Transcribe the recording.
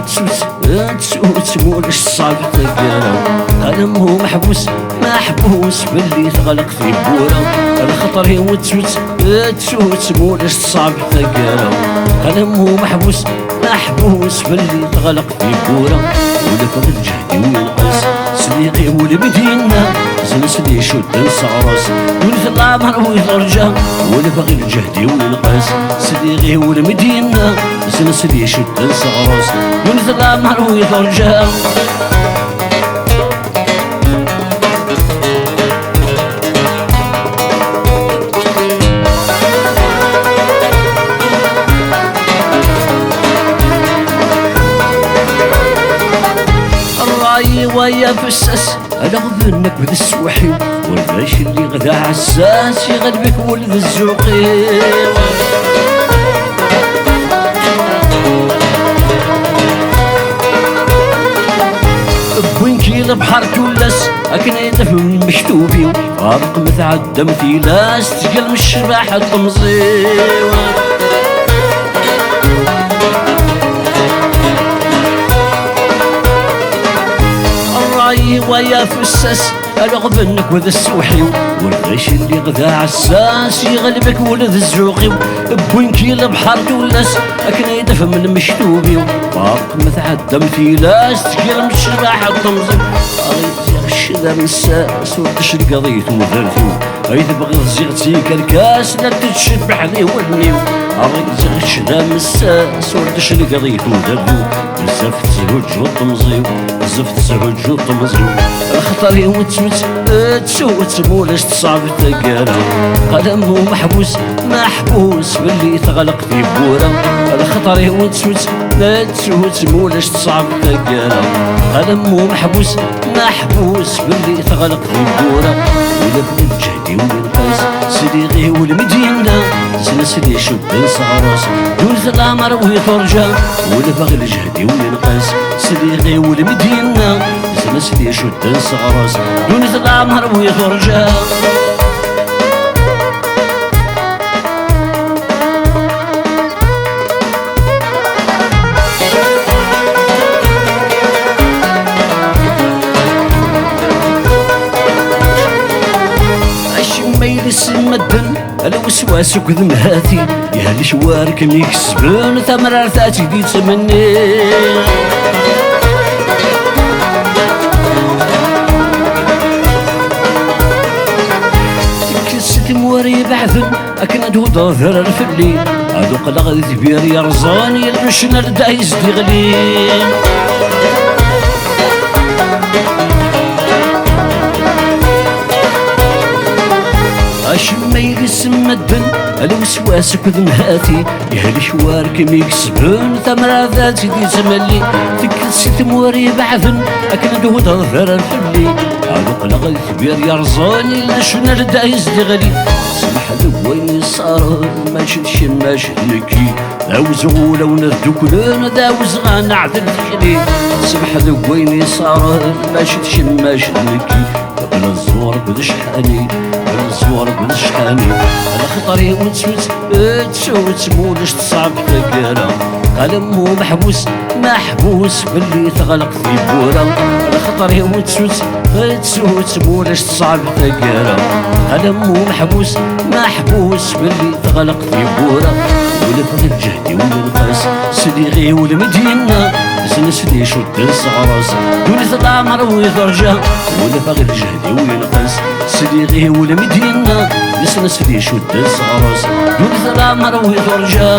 تسوت مولاش الصعب تلقانا. انا مو محبوس باللي تغلق في بورا. على خطري تسوت مولاش الصعب تلقانا. انا مو محبوس باللي تغلق في بورا. ولا فضل جهدي وينقص صديقي والمدينة سلسلي شد نصعرس ولف العمر ويرجع. ولا باغي الجهدي وينقص صديقي والمدينة سلسلي شد نصعرس ولف العمر ويرجع. ويا فساس انا غبنك بذ السوحي والباش اللي غدا عساس يغلبك ولد الزوقي. وين كي البحر كلاس اكن يدف من مشتوبي غارق متعدى مثيلاس تقل من الشباح الطمزيوة. ويا فساس انا غبنك وذا السوحي والغيش اللي غدا عساس يغلبك ولد الزوقي. بوين كي البحر كلاس اكن يدف من المشتوبي باق متعدى مثيلاس تقير من الشباح الطمزي. الشذا من الساس وتشري قضيت وذرتي اي تبغي زيغتي كالكاس لا تتشد بحذي ولني. أريد الشذا من الساس وتشري قضيت وذرتي بزاف تزوج وطمزي بزاف تزوج وطمزي. خطري تسوت مولاش تصعب تلقانا. قدم مو محبوس باللي تغلق في بورا. خطري تسوت مولاش تصعب تلقانا. قدم مو محبوس باللي تغلق في بورا. ولا بغي الجهدي وينقاس صديقي والمدينة سلسلي شد نصعرس دون العمر ويترجع. ولا باغي الجهدي وينقاس صديقي والمدينة سلسلي شد نصعرس دون العمر ويترجع. يلسم الدن الوسواس وكذم هاتي يا الشوارك ميكسبون ثمرة ثاتي دي تمني. كست موري بعثن اكن دود ذرر فلي هذو قلق ذبير يرزاني المشنر دايز دغلي. ما يلسم الدن الوسواس كذن هاتي يا الشوارك ميكسبون ثمرة ذاتي دي تملي. تكلسي موري بعثن اكن دود ذرر فلي هذو قلق كبير يرزاني لشنر دايز دغلي. سمح ذو وين صار ما شدش نكي ذاو زغولة ونردو كلنا ذاو زغان عدل تخلي. سمح ذو وين صار ما شدش نكي بلا الزور بدشحاني الزور بالشحاني. على خطري تسوت مولاش تصعب تلقانا. قلم مو محبوس باللي تغلق في بورا. على خطري تسوت مولاش تصعب تلقانا. قلم مو محبوس باللي تغلق في بورا. ولا باغي الجهدي وينقاس صديقي والمدينة سلسلي شد نصعرس دون العمر ويترجع. ولا باغي الجهدي وينقاس صديقي والمدينة سلسلي شد نصعرس دون العمر ويترجع.